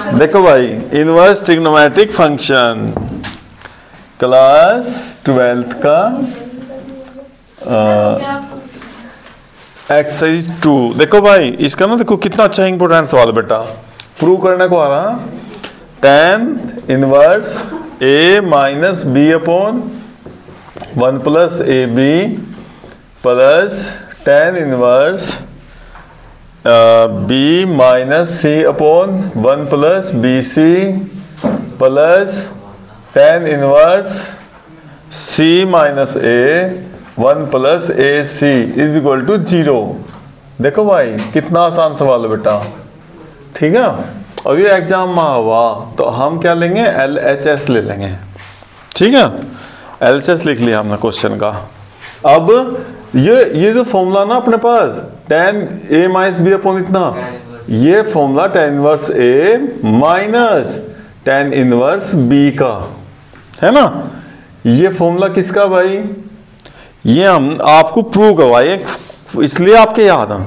देखो भाई, inverse trigonometric function class 12th का एक्सरसाइज 2। देखो भाई इसका ना, देखो कितना अच्छा इंपॉर्टेंट सवाल बेटा, प्रूव करने को आ रहा। tan inverse a minus B upon 1 plus A B plus tan inverse b minus C upon 1 plus B C plus tan inverse c minus a 1 plus A C is equal to 0। देखो भाई कितना आसान सवाल है बेटा, ठीक है। और ये एग्जाम में हुआ तो हम क्या लेंगे, LHS ले लेंगे, ठीक है। LHS लिख लिया हमने क्वेश्चन का। अब ये जो फॉर्मूला ना अपने पास tan a minus B upon इतना, ये formula tan inverse a minus tan inverse b का है ना। ये फॉर्मूला किसका भाई, ये हम आपको प्रूव करवाए, इसलिए आपके याद है।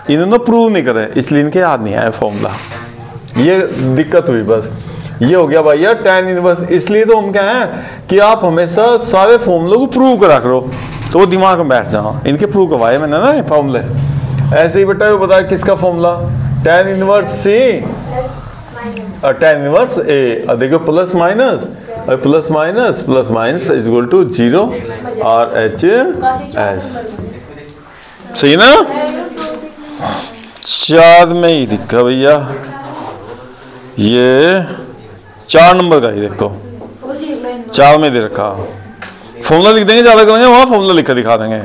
इन्होंने प्रूव नहीं करे इसलिए इनके याद नहीं आया फॉर्मूला, ये दिक्कत हुई बस। ये हो गया भैया tan इनवर्स, इसलिए तो हम क्या है कि आप हमेशा सारे फॉर्मूले को प्रूव करा करो तो वो दिमाग में बैठ जाओ। इनके प्रूव करवाए मैंने ना फॉर्मूले। ऐसे ही बेटा बताया किसका फॉर्मूला, tan इनवर्स c और tan इनवर्स a। देखो plus minus plus minus is equal to 0 RHS, सही ना। 4 में ही दिखा भैया, ये 4 नंबर का ही देखो, 4 में दे रखा। फॉर्मूला लिख देंगे, ज्यादा करेंगे वहां फॉर्मूला लिख कर दिखा देंगे,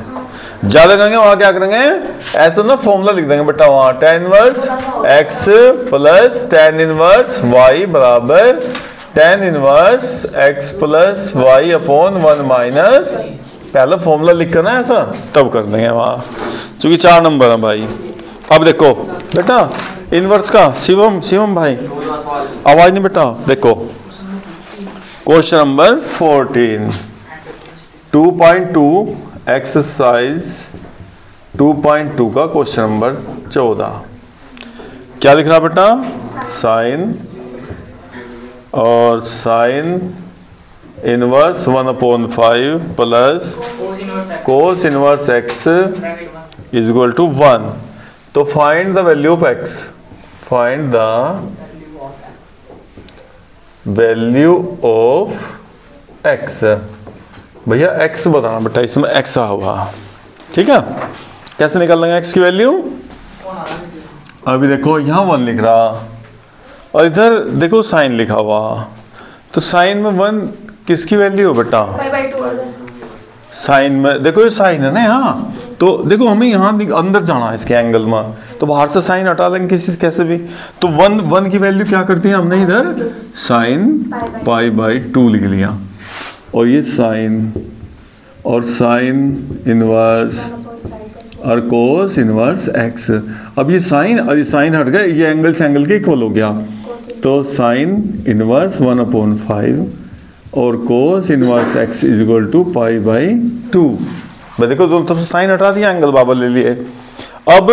ज्यादा करेंगे वहां क्या करेंगे, ऐसा ना फॉर्मूला लिख देंगे बेटा वहां tan inverse x plus tan inverse y बराबर tan inverse x plus y upon 1 minus, पहला फॉर्मूला लिख करना है ऐसा, तब कर देंगे वहां, क्योंकि 4 नंबर है भाई। अब देखो बेटा इनवर्स का, शिवम भाई आवाज नहीं बेटा। देखो क्वेश्चन नंबर 14 2.2 एक्सरसाइज 2.2 का क्वेश्चन नंबर 14। क्या लिख रहा बेटा, साइन और sine inverse 1/5 plus cos inverse x is equal to 1। तो find the value of x, find the value of x। भैया x बताना बेटा, इसमें x हुआ, ठीक है। कैसे निकालेंगे x की वैल्यू, अभी देखो यहाँ 1 लिख रहा और इधर देखो साइन लिखा हुआ, तो साइन में 1 किसकी वैल्यू हो बेटा, साइन में देखो ये साइन है ना यहाँ, तो देखो हमें यहाँ अंदर जाना है इसके एंगल में, तो बाहर से साइन हटा देंगे किसी कैसे भी। तो 1 की वैल्यू क्या करती है, हमने इधर साइन π/2 लिख लिया, और ये साइन और साइन इनवर्स और कोस इनवर्स x। अब ये साइन और ये साइन हट गए, ये एंगल से एंगल के इक्वल हो गया, तो साइन इनवर्स 1/5 और cos inverse x is equal to π/2। देखो दोनों तरफ से साइन हटा दिया, एंगल बराबर ले लिए। अब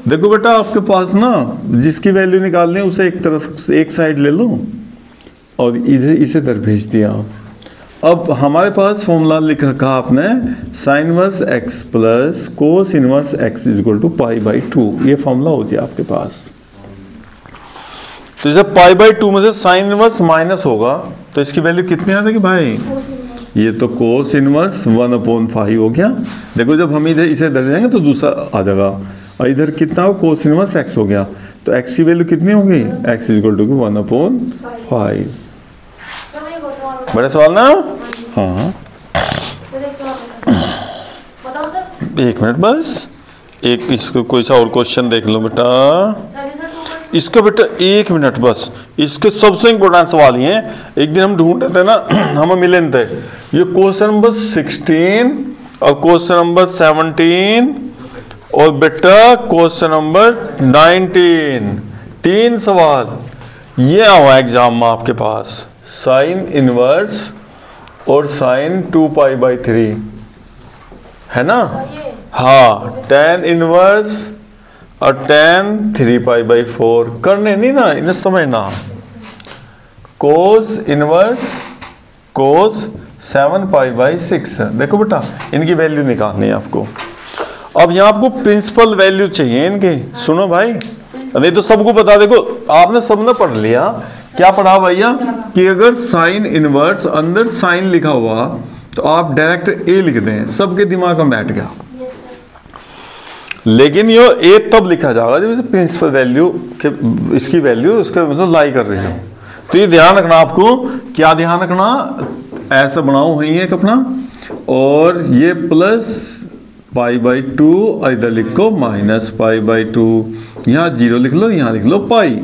देखो बेटा आपके पास ना जिसकी वैल्यू निकालनी है उसे एक तरफ एक साइड ले लो और इधर इसे इधर भेज दिया। अब हमारे पास फॉर्मूला लिख रखा आपने, sine inverse x plus cos inverse x is equal to π/2। ये फॉर्मूला हो जाए आपके पास। तो जब π/2 में से साइन इनवर्स माइनस होगा तो इसकी वैल्यू कितनी आ जाएगी भाई, ये तो कोस इनवर्स 1/5 हो गया। देखो जब हम इधर इसे इधर जाएंगे तो दूसरा आ जाएगा, और इधर कितना हो, कोस इनवर्स x हो गया, तो x की वैल्यू कितनी होगी, x इज इक्वल टू 1/5। बड़े सवाल ना, हाँ 1 मिनट बस, एक इसको कोई सा और क्वेश्चन देख लो बेटा, इसका बेटा 1 मिनट बस। इसके सबसे इंपॉर्टेंट सवाल ही हैं, एक दिन हम ढूंढ रहे थे ना हमें मिले नहीं थे। ये क्वेश्चन नंबर 16 और क्वेश्चन नंबर 17 और बेटा क्वेश्चन नंबर 19, 3 सवाल ये हुआ एग्जाम में आपके पास, साइन इनवर्स और साइन 2π/3 है ना, हाँ tan इनवर्स और tan 3π/4 करने नहीं ना, इन्हें समझना। Cos inverse cos 7π/6। देखो बेटा इनकी वैल्यू निकालनी है आपको। अब यहाँ आपको प्रिंसिपल वैल्यू चाहिए इनके। सुनो भाई, नहीं तो सबको पता, देखो आपने सबने पढ़ लिया। क्या पढ़ा भैया कि अगर साइन इनवर्स अंदर साइन लिखा हुआ तो आप डायरेक्ट ए लिख दें, सबके दिमाग में बैठ गया। लेकिन ये ए तब लिखा जाएगा जब प्रिंसिपल वैल्यू के इसकी वैल्यू उसके मतलब लाई कर रही हो। तो ये ध्यान रखना आपको। क्या ध्यान रखना, ऐसा बनाओ वही एक अपना, और ये प्लस π/2 और इधर लिखो -π/2। यहाँ 0 लिख लो, यहाँ लिख लो पाई।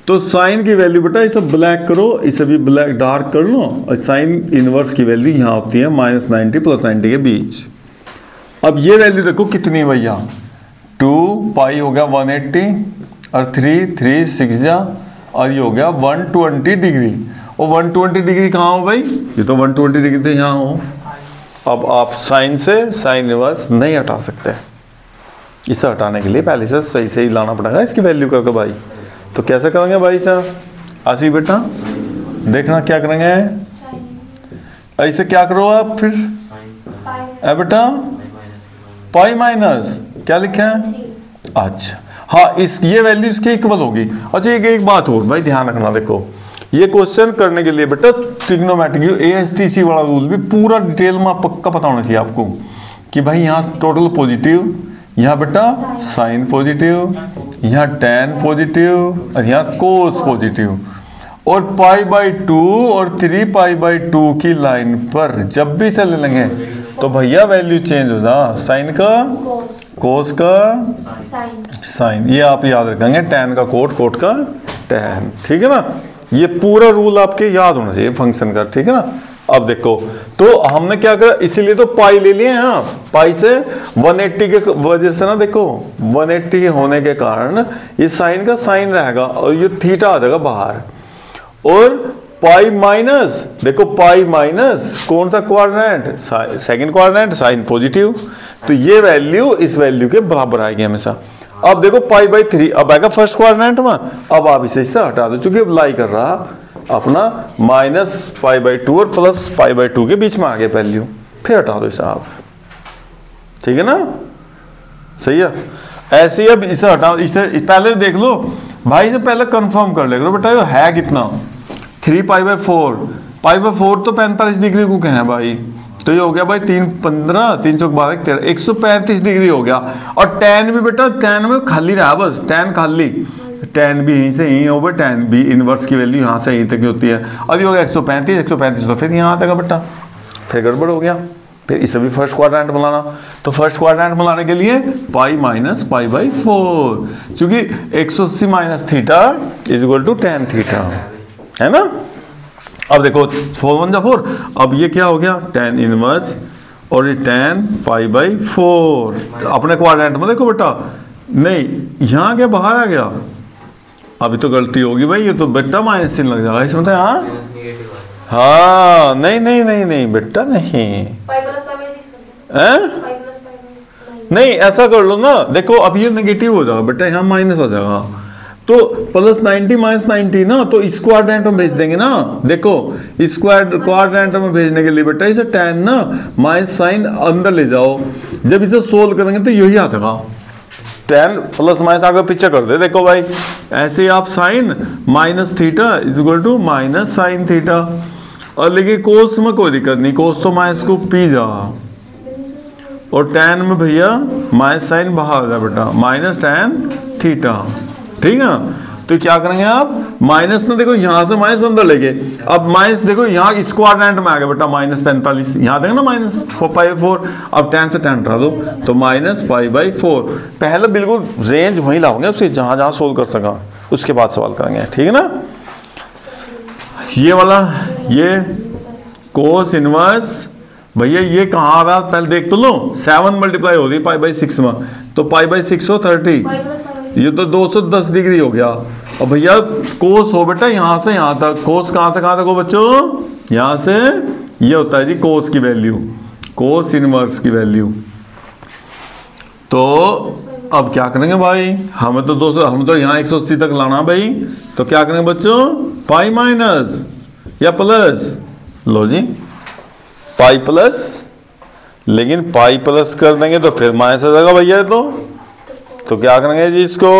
तो साइन की वैल्यू बेटा इसे ब्लैक करो, इसे भी ब्लैक डार्क कर लो। और साइन इनवर्स की वैल्यू यहाँ होती है -90 + 90 के बीच। अब ये वैल्यू देखो कितनी है भैया, 2π हो गया 180 और 3 6 जा, और ये हो गया 120 डिग्री। और 120 डिग्री कहाँ हो भाई, ये तो 120 डिग्री तो यहाँ हो। अब आप साइन से साइन इनवर्स नहीं हटा सकते। इसे हटाने के लिए पहले से सही सही लाना पड़ेगा इसकी वैल्यू करके भाई। तो कैसे करेंगे भाई साहब, आशी बेटा देखना क्या करेंगे। ऐसे क्या करो आप फिर बेटा पाई माइनस क्या लिखा है, अच्छा हाँ इस ये वैल्यू इसके इक्वल होगी। अच्छा एक बात और भाई ध्यान रखना, देखो ये क्वेश्चन करने के लिए बेटा ट्रिग्नोमेट्रिक ASTC वाला रूल भी पूरा डिटेल में पक्का पता होना चाहिए आपको कि भाई यहाँ टोटल पॉजिटिव, यहाँ बेटा साइन पॉजिटिव, यहाँ tan पॉजिटिव और यहाँ कोस पॉजिटिव। और π/2 और 3π/2 की लाइन पर जब भी से ले लेंगे तो भैया वैल्यू चेंज हो जा, साइन का कोस का साइन। ये आप याद रखेंगे, tan का कोट का tan, ठीक है ना। ये पूरा रूल आपके याद होना चाहिए फंक्शन का, ठीक है ना। अब देखो तो हमने क्या करा, इसीलिए तो पाई ले लिए हैं। पाई से 180 के वजह से ना, देखो 180 होने के कारण ये साइन का साइन रहेगा और ये थीटा आ जाएगा बाहर। और पाई माइनस, देखो पाई माइनस कौन सा quadrant, second quadrant, sine positive. तो ये वैल्यू इस वैल्यू के बराबर आएगी हमेशा। अब देखो π/3 अब आएगा फर्स्ट क्वाड्रेंट में। अब आप इसे हटा दो चूंकि अब लाई कर रहा अपना -π/2 और +π/2 के बीच में आ गया वैल्यू, फिर हटा दो इसे आप, ठीक है ना, सही है। ऐसे ही अब इसे हटा, इसे पहले देख लो भाई, से पहले कंफर्म कर ले करो बेटा ये है कितना, 3π/4। π/4 तो 45 डिग्री को कहें भाई, तो ये हो गया भाई 3 15 3 चौक 12 13 135 डिग्री हो गया। और tan भी बेटा tan में खाली रहा, बस tan खाली, tan भी यहीं से यहीं होगा, tan भी इनवर्स की वैल्यू यहाँ से यहीं तक होती है। और ये हो गया 135 तो फिर यहाँ आता बेटा, फिर गड़बड़ हो गया। फिर इसे भी फर्स्ट क्वाड्रेंट बनाना, तो फर्स्ट क्वाड्रेंट बनाने के लिए पाई माइनस π/4, क्योंकि 180 माइनस थीटा = tan थीटा, है ना। अब देखो 4 1 4, अब ये क्या हो गया tan इनवर्स और ये tan π/4 अपने क्वाड्रेंट में। देखो बेटा नहीं यहाँ क्या बाहर आ गया, अभी तो गलती होगी भाई, ये तो बेटा माइनस चिन्ह लग जाएगा इसमें। हाँ नहीं बेटा नहीं, नहीं ऐसा कर लो ना। देखो अब ये नेगेटिव हो जाएगा बेटा, यहाँ माइनस हो जाएगा, तो +90 -90 ना, तो इस क्वाड्रेंट में भेज देंगे ना। देखो इस क्वाड्रेंट में भेजने के लिए बेटा इसे tan ना माइनस साइन अंदर ले जाओ, जब इसे सोल्व करेंगे तो यही आ जाएगा, tan प्लस माइनस आगे पीछे कर दे। देखो भाई ऐसे ही आप sine minus theta = minus sine theta. और लेकिन कोस में कोई दिक्कत नहीं, कोस तो माइनस को पी जा, और tan में भैया माइनस साइन बाहर आ जाए बेटा, माइनस tan थीटा, ठीक है। तो क्या करेंगे आप, माइनस ना देखो यहाँ से माइनस अंदर लेके, अब माइनस देखो यहाँ इस क्वाड्रेंट में आ गया बेटा -45, यहाँ देखो ना -π/4, अब tan से tan हटा दो तो -π/4। पहले बिल्कुल रेंज वहीं लाओगे उससे, जहाँ जहाँ सोल्व कर सका उसके बाद सवाल करेंगे, ठीक है ना। ये वाला ये कोस इनवर्स भैया ये कहाँ आ रहा पहले देख तो लो, 7 मल्टीप्लाई हो रही π/6 में, तो π/6 हो 30, ये तो 210 डिग्री हो गया। और भैया कोस हो बेटा यहाँ से यहाँ तक, कोस कहाँ से कहाँ तक हो बच्चों, यहाँ से ये होता है जी कोस की वैल्यू, कोस इनवर्स की वैल्यू। तो अब क्या करेंगे भाई, हमें तो 200, हम तो यहाँ 180 तक लाना भाई, तो क्या करेंगे बच्चों, पाई माइनस या प्लस, लो जी पाई प्लस, लेकिन पाई प्लस कर देंगे तो फिर माइनस आ जाएगा भैया। तो क्या करेंगे जी इसको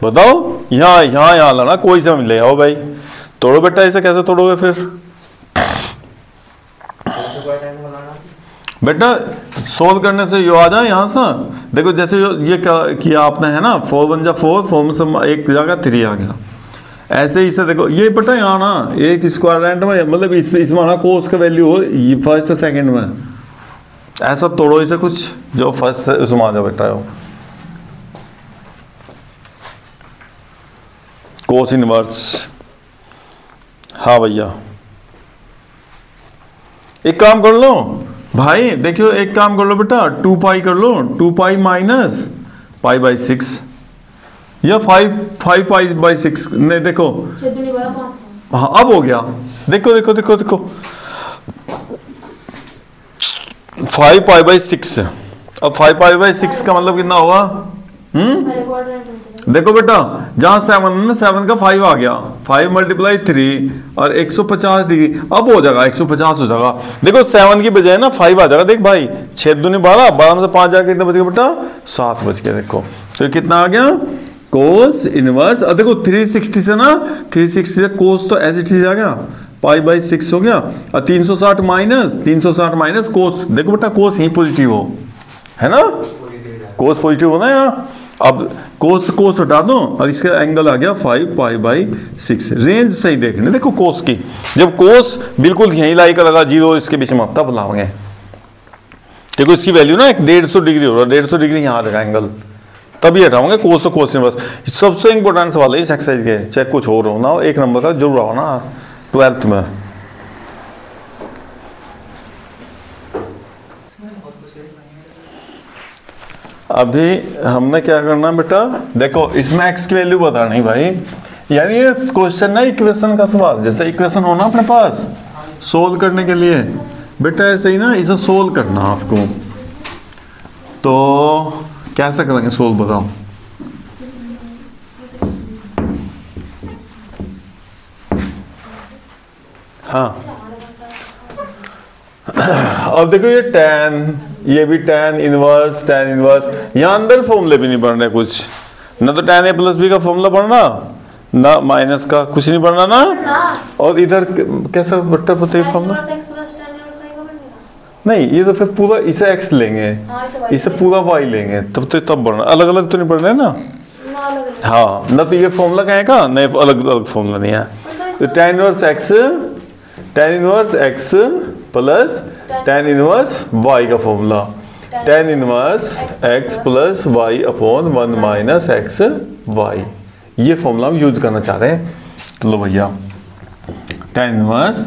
बताओ, यहाँ लाना, कोई से ले आओ भाई, तोड़ो बेटा, इसे कैसे तोड़ोगे फिर बेटा? सोल्व करने से यो आ जाए यहाँ से, देखो जैसे ये क्या किया आपने है ना, 4 1 जा 4, 4 में से 1 जाएगा 3 आ गया, ऐसे ही से देखो ये बेटा यहाँ ना एक स्क्वाड्रेंट में, मतलब इसमें ना कोस का वैल्यू हो ये फर्स्ट सेकंड में, ऐसा तोड़ो इसे कुछ जो फर्स्ट उसमें आ जाओ बेटा। कोस इनवर्स, हाँ भैया एक काम कर लो भाई, देखियो एक काम कर लो बेटा, 2 पाई कर लो, 2 पाई माइनस पाई बाई 6 या 5 पाई बाई 6, नहीं देखो हाँ अब हो गया, देखो देखो देखो देखो 5 पाई बाई 6, अब 5 पाई बाई 6 का मतलब कितना होगा? देखो बेटा जहां 7 है ना, 7 का 5 आ गया, 5 मल्टीप्लाई 3 और 150 डिग्री, अब हो जाएगा 150 हो जाएगा। देखो 7 की बजाय ना 5 आ जाएगा, देख भाई 6 दूनी 12, 12 में से 5 जाके कितना बच गया बेटा? 7 बच गया। देखो तो कितना आ गया? कोस इनवर्स, और देखो 360 से ना, 360 से कोस तो एज इट इज आ गया, पाई बाई 6 हो गया, और 360 माइनस कोस, देखो बेटा कोस ही पॉजिटिव हो, है ना, कोस पॉजिटिव हो ना यहाँ। अब कोस हटा दो और इसका एंगल आ गया 5 पाई बाई 6, रेंज सही देखने, देखो कोस की, जब कोस बिल्कुल यहीं लाई का लगा 0 इसके बीच में, तब लाओगे, देखो इसकी वैल्यू ना 150 डिग्री हो रहा है, 150 डिग्री यहाँ लगा एंगल, तभी हटाओगे कोस और कोस इनवर्स। सबसे इंपॉर्टेंट सवाल है इस एक्सरसाइज के, चाहे कुछ और हो ना हो, 1 नंबर का जरूर आओ ना 12th में। अभी हमने क्या करना बेटा, देखो इसमें x की वैल्यू बतानी भाई, यानी ये क्वेश्चन ना इक्वेशन का सवाल, जैसे इक्वेशन हो ना अपने पास सोल्व करने के लिए बेटा, ऐसे ही ना इसे सोल्व करना आपको, तो कैसे करेंगे सोल्व बताओ? हाँ अब देखो ये tan, ये भी tan इनवर्स, यहाँ अंदर फॉर्मूले भी नहीं बन रहे कुछ, ना तो tan a प्लस बी का फॉर्मूला बनना, ना माइनस का कुछ नहीं बनना ना, और इधर कैसा बट्टा पता है फॉर्मूला? नहीं ये तो फिर पूरा इसे x लेंगे, इसे पूरा y लेंगे, तब बनना, अलग अलग तो नहीं बन रहे ना, हाँ ना, तो ये फॉर्मूला कहें का नहीं, अलग अलग फॉर्मूला नहीं है, तो tan inverse x plus tan inverse y का formula, tan inverse x plus y upon 1 minus X Y, ये फॉर्मूला हम यूज करना चाह रहे हैं। तो लो भैया tan inverse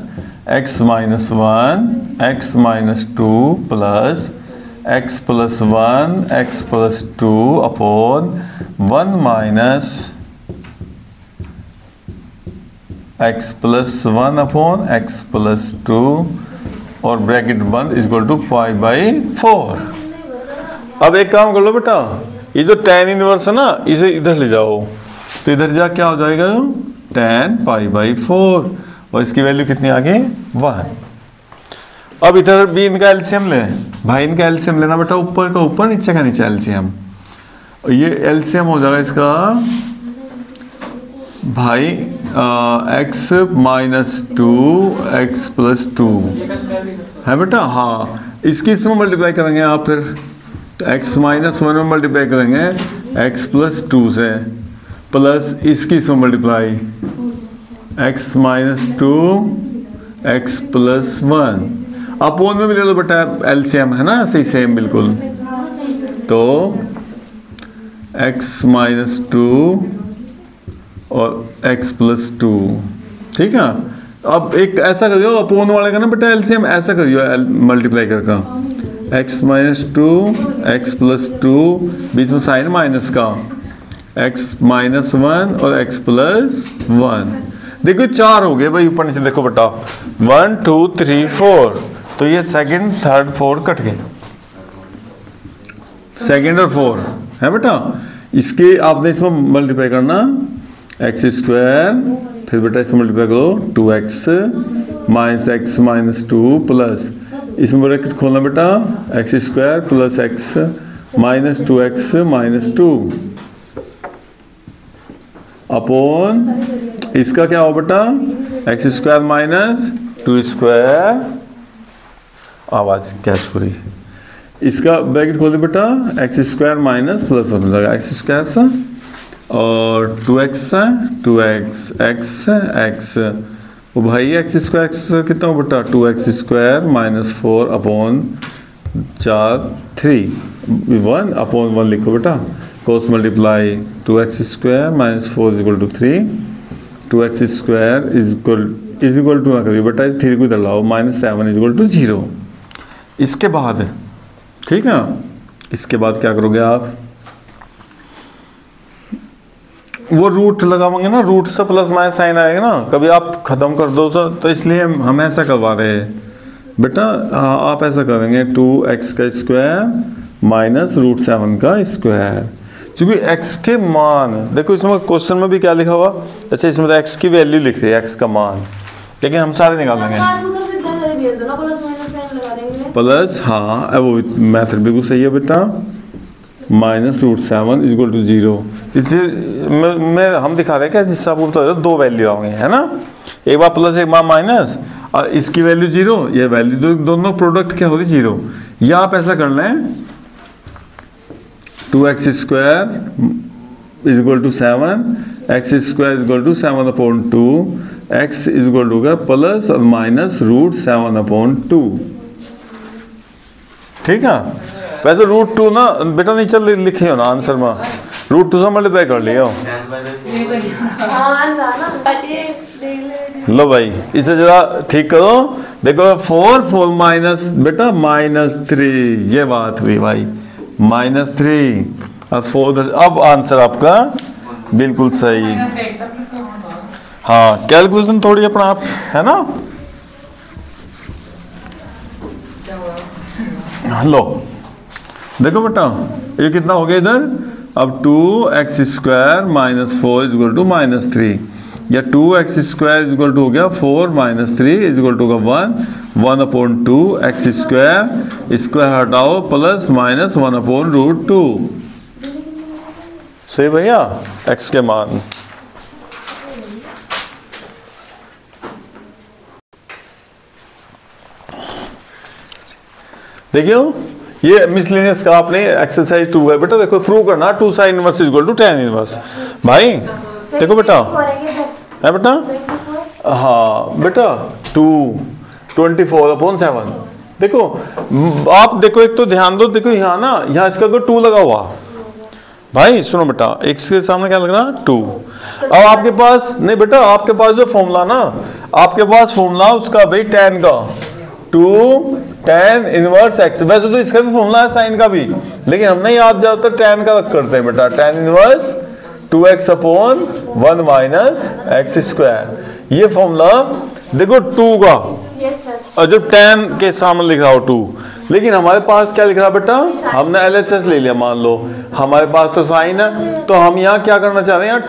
x minus 1 x माइनस 2 plus x plus 1 x plus 2 upon 1 minus x plus 1 upon x plus 2 और ब्रैकेट बंद इक्वल टू पाई बाई 4। अब एक काम कर लो बेटा, ये जो tan इनवर्स है ना, इसे इधर ले जाओ, तो इधर जा क्या हो जाएगा tan पाई बाई 4, और इसकी वैल्यू कितनी आ गई 1। अब इधर भी इनका एलसीएम ले भाई, इनका एलसीएम लेना बेटा, ऊपर का ऊपर नीचे का नीचे एलसीएम, ये एलसीएम हो जाएगा इसका भाई x माइनस 2 x प्लस 2 है बेटा, हाँ इसकी इसमें मल्टीप्लाई करेंगे आप, फिर x माइनस 1 में मल्टीप्लाई करेंगे x प्लस 2 से, प्लस इसकी इसमें मल्टीप्लाई x माइनस 2 x प्लस 1, अपोन में भी ले लो बेटा, एलसीएम है ना सही सेम बिल्कुल, तो x माइनस 2 और x प्लस 2, ठीक है। अब एक ऐसा कर दियो अपोन वाले का ना बेटा एलसीएम ऐसा कर दियो मल्टीप्लाई करके, x माइनस 2 x प्लस 2, बीच में साइन माइनस का, x माइनस 1 और x प्लस 1, देखो 4 हो गए भाई ऊपर नीचे, देखो बेटा 1 2 3 4, तो ये सेकंड थर्ड फोर्थ कट गए, सेकंड और 4 है बेटा, इसके आपने इसमें मल्टीप्लाई करना x स्क्वायर फिर बेटा इसे मल्टीप्लाई करो 2x minus x minus 2 plus इसमें ब्रैकेट खोलना बेटा x square plus x minus 2x minus 2 upon इसका क्या हो बेटा एक्स स्क्वायर माइनस 2 स्क्वायर, आवाज कैच हो रही, इसका ब्रैकेट खोल दे बेटा एक्स स्क्वायर माइनस प्लस हो जाएगा एक्स स्क्वायर सा और 2x है 2x x x वो भाई एक्स स्क्वायर कितना हो बेटा 2x square minus 4 upon 4 3 1 upon 1 लिखो बेटा cos multiply 2x square minus 4 is equal to 3 2x square is equal to ना करिए बेटा 3 को इधर लाओ माइनस 7 इज इक्वल टू 0। इसके बाद ठीक है, इसके बाद क्या करोगे आप, वो रूट लगाओगे ना, रूट से प्लस माइनस साइन आएगा ना, कभी आप खत्म कर दो तो इसलिए हम ऐसा करवा रहे हैं बेटा। आप ऐसा करेंगे 2x का स्क्वायर माइनस रूट 7 का स्क्वायर, क्योंकि x के मान देखो इसमें क्वेश्चन में भी क्या लिखा हुआ, अच्छा इसमें तो x की वैल्यू लिख रही है x का मान, लेकिन हम सारे निकालेंगे प्लस, हाँ वो मैथड बिल्कुल सही है बेटा, minus root 7 is equal to 0। इसलिए हम दिखा रहे हैं क्या जिससे आपको बता दो वैल्यू आएंगे है ना, एक बार प्लस एक बार माइनस और इसकी वैल्यू 0, ये वैल्यू दोनों प्रोडक्ट क्या होगी 0। या आप ऐसा कर लें 2x square is equal to 7 x square is equal to 7 upon 2 x is equal to होगा प्लस और माइनस रूट 7 अपॉन 2। ठीक है, वैसे रूट 2 ना बेटा नीचे लिखे हो ना आंसर में, रूट 2 से मल्टीप्लाई कर लियो। लो भाई इसे जरा ठीक करो, देखो 4 माइनस बेटा माइनस 3, ये बात हुई भाई माइनस 3 और 4, अब आंसर आपका बिल्कुल सही। हाँ कैलकुलेशन थोड़ी अपना आप है ना। लो देखो बेटा ये कितना हो गया इधर, अब 2x square minus 4 is equal to minus 3, या 2x square is equal to हो गया 4 माइनस 3 इज इक्वल टू होगा 1 अपॉन 2 x स्क्वायर, स्क्वायर हटाओ प्लस माइनस 1 अपॉन रूट 2। सही भैया, x के मान देखियो, ये मिसलेनियस का आपने एक्सरसाइज 2 है बेटा, देखो प्रूव करना 2 sine inverse is equal to tan inverse. भाई देखो बेटा है बेटा, हाँ बेटा 24 अपॉन 7, देखो आप देखो एक तो ध्यान दो, देखो यहाँ ना यहाँ इसका कोई 2 लगा हुआ, भाई सुनो बेटा x के सामने क्या लग रहा 2। अब आपके पास नहीं बेटा, आपके पास जो फॉर्मूला ना, आपके पास फॉर्मूला उसका भाई tan का 2 tan इनवर्स x, वैसे तो इसका भी फॉर्मूला है साइन का भी, लेकिन हम नहीं याद ज्यादातर tan का करते हैं बेटा, tan inverse 2x upon 1 minus x square, ये फॉर्मूला देखो 2 का, और जब tan के सामने लिख रहा हो 2, लेकिन हमारे पास क्या लिख रहा बेटा, हमने LHS ले लिया, मान लो हमारे पास तो साइन है, तो हम यहाँ क्या करना चाह रहे हैं,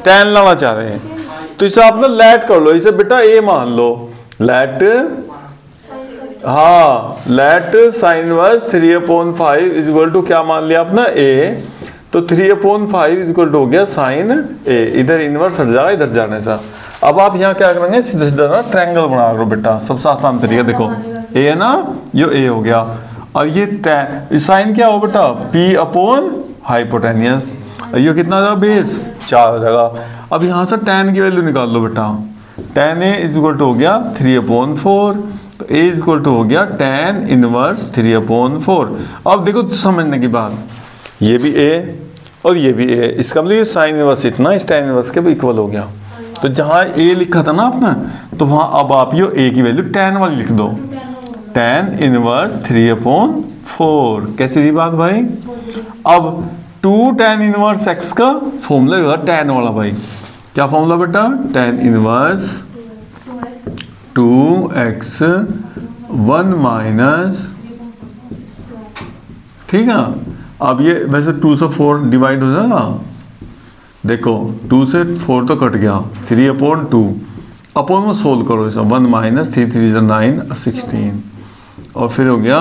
tan लाना चाह रहे हैं, तो इसे आप ना लेट कर लो, इसे बेटा a मान लो, लेट, हाँ let sine inverse 3/5 is equal to क्या मान लिया आपने a, तो 3/5 इज इक्वल टू हो गया साइन a, इधर इनवर्स हट जाएगा इधर जाने से। अब आप यहाँ क्या करेंगे, सीधा सीधा ना ट्रायंगल बना लो बेटा, सबसे आसान तरीका देखो a है ना, ये a हो गया, और ये साइन क्या हो बेटा p अपॉन हाइपोटेनियस, ये कितना आ जाएगा बेस 4 हो जाएगा। अब यहाँ से tan की वैल्यू निकाल लो बेटा, tan a is equal to हो गया 3/4, तो a इज इक्वल टू हो गया tan इनवर्स 3/4। अब देखो समझने की बात, ये भी a और ये भी a, इसका मतलब साइन इनवर्स इतना इस tan इनवर्स के इक्वल हो गया, तो जहाँ a लिखा था ना आपने, तो वहाँ अब आप ये a की वैल्यू tan वाली लिख दो, tan इनवर्स 3/4। कैसी रही बात भाई। अब 2 tan इनवर्स x का फॉर्मूला होगा tan वाला, भाई क्या फॉर्मूला बेटा, tan इनवर्स 2x 1 माइनस, ठीक है। अब ये वैसे 2 से 4 डिवाइड हो जाएगा, देखो 2 से 4 तो कट गया, 3/2 अपॉन में सोल्व करो इसे, 1 माइनस 3 3 9 16 और फिर हो गया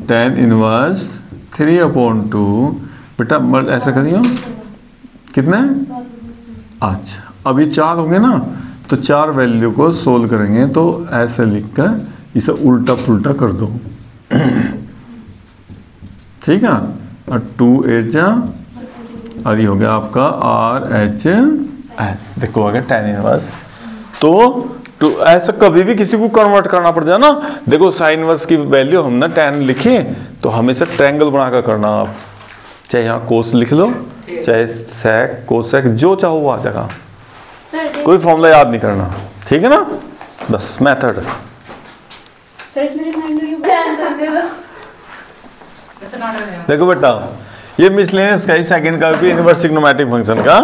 tan इनवर्स 3/2। बेटा ऐसा करिए कितना है, अच्छा अब ये 4 हो गए ना, तो 4 वैल्यू को सोल्व करेंगे तो ऐसे लिखकर इसे उल्टा पुल्टा कर दो, ठीक है। और 2 8 जा और ये हो गया आपका RHS, देखो आ गया tan इनवर्स। तो ऐसा कभी भी किसी को कन्वर्ट करना पड़ जाए ना, देखो साइन इनवर्स की वैल्यू हम ना tan लिखे तो हमेशा ट्रायंगल बनाकर करना, आप चाहे यहाँ कोस लिख लो, चाहे सेक कोसेक जो चाहो वो आ जाएगा, कोई फॉर्मूला याद नहीं करना, ठीक है ना, बस मेथड। देखो बेटा ये मिसलेनियस का ही सेकंड का भी इनवर्स ट्रिग्नोमेट्रिक फंक्शन का,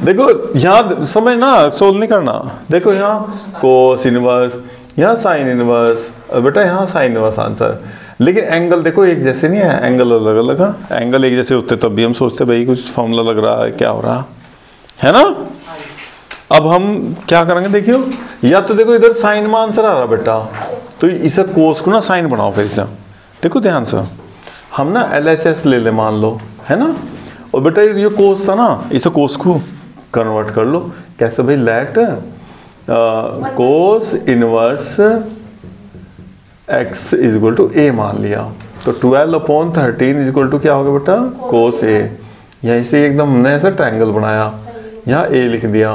देखो यहाँ समझ ना, सोल्व नहीं करना। देखो यहाँ कोस इनवर्स, यहाँ साइन इनवर्स, बेटा यहाँ साइन इनवर्स आंसर, लेकिन एंगल देखो एक जैसे नहीं है, एंगल अलग अलग है। एंगल एक जैसे होते तब भी हम सोचते भाई कुछ फॉर्मूला लग रहा है, क्या हो रहा है ना। अब हम क्या करेंगे देखियो, या तो देखो इधर साइन में आंसर आ रहा बेटा, तो इसे कोस को ना साइन बनाओ फिर से, देखो ध्यान से, हम ना LHS ले ले मान लो, है ना। और बेटा ये कोस था ना, इसे कोस को कन्वर्ट कर लो, कैसे भाई, let cos inverse x is equal to a मान लिया, तो 12/13 इज इक्वल टू क्या होगा बेटा, कोस a। यहीं से एकदम हमने ऐसा ट्रायंगल बनाया, यहाँ a लिख दिया।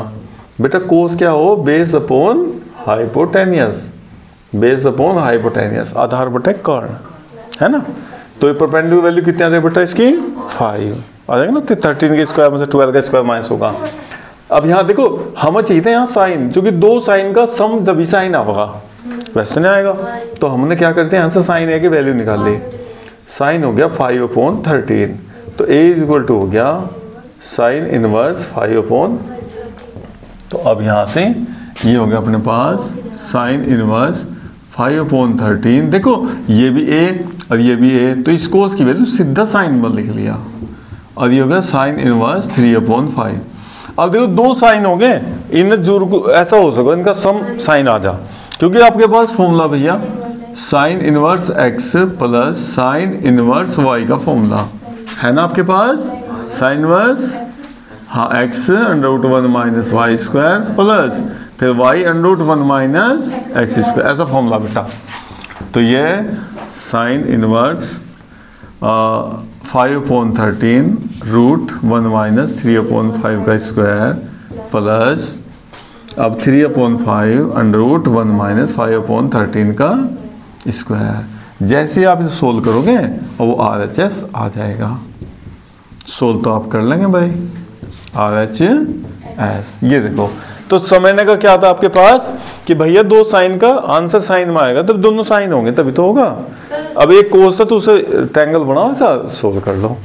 बेटा कोस क्या हो, base upon hypotenuse, base upon hypotenuse, आधार बटा कर्ण, है ना। तो ये परपेंडिकुलर वैल्यू कितनी आ जाएगी बेटा इसकी, 5 आ जाएगा ना, 13 के स्क्वायर में से 12 का स्क्वायर माइनस होगा। अब यहाँ देखो हमें चाहिए था यहाँ साइन, क्योंकि 2 साइन का सम तभी साइन आएगा, वैसे तो नहीं आएगा। तो हमने क्या करते हैं, यहाँ से साइन a की वैल्यू निकाल ली, साइन हो गया 5/13, तो a इज इक्वल टू हो गया साइन इनवर्स 5/, तो अब यहाँ से ये हो गया अपने पास साइन इनवर्स 5/13। देखो ये भी a और ये भी a, तो इस कोस की वैल्यू सीधा साइन में लिख लिया, और ये हो गया साइन इनवर्स 3/5। अब देखो 2 साइन हो गए, इन जुड़ को ऐसा हो सके इनका सम साइन आ जा, क्योंकि आपके पास फॉर्मूला भैया sign inverse x plus sine inverse y का फॉर्मूला है ना आपके पास, साइन इनवर्स हाँ x√1 minus Y square plus फिर y√1 माइनस एक्स स्क्वायर, ऐसा फॉर्मूला बेटा। तो ये साइन इनवर्स 5/13 √1 माइनस 3/5 का स्क्वायर प्लस अब 3/5 √1 माइनस 5/13 का स्क्वायर। जैसे आप इसे सोल्व करोगे और वो RHS आ जाएगा, सोल्व तो आप कर लेंगे भाई, RHS। ये देखो तो समझने का क्या था आपके पास कि भैया 2 साइन का आंसर साइन में आएगा, तब दोनों साइन होंगे तभी तो होगा। अब एक कोस था तो उसे ट्रायंगल बनाओ, ऐसा सोल्व कर लो।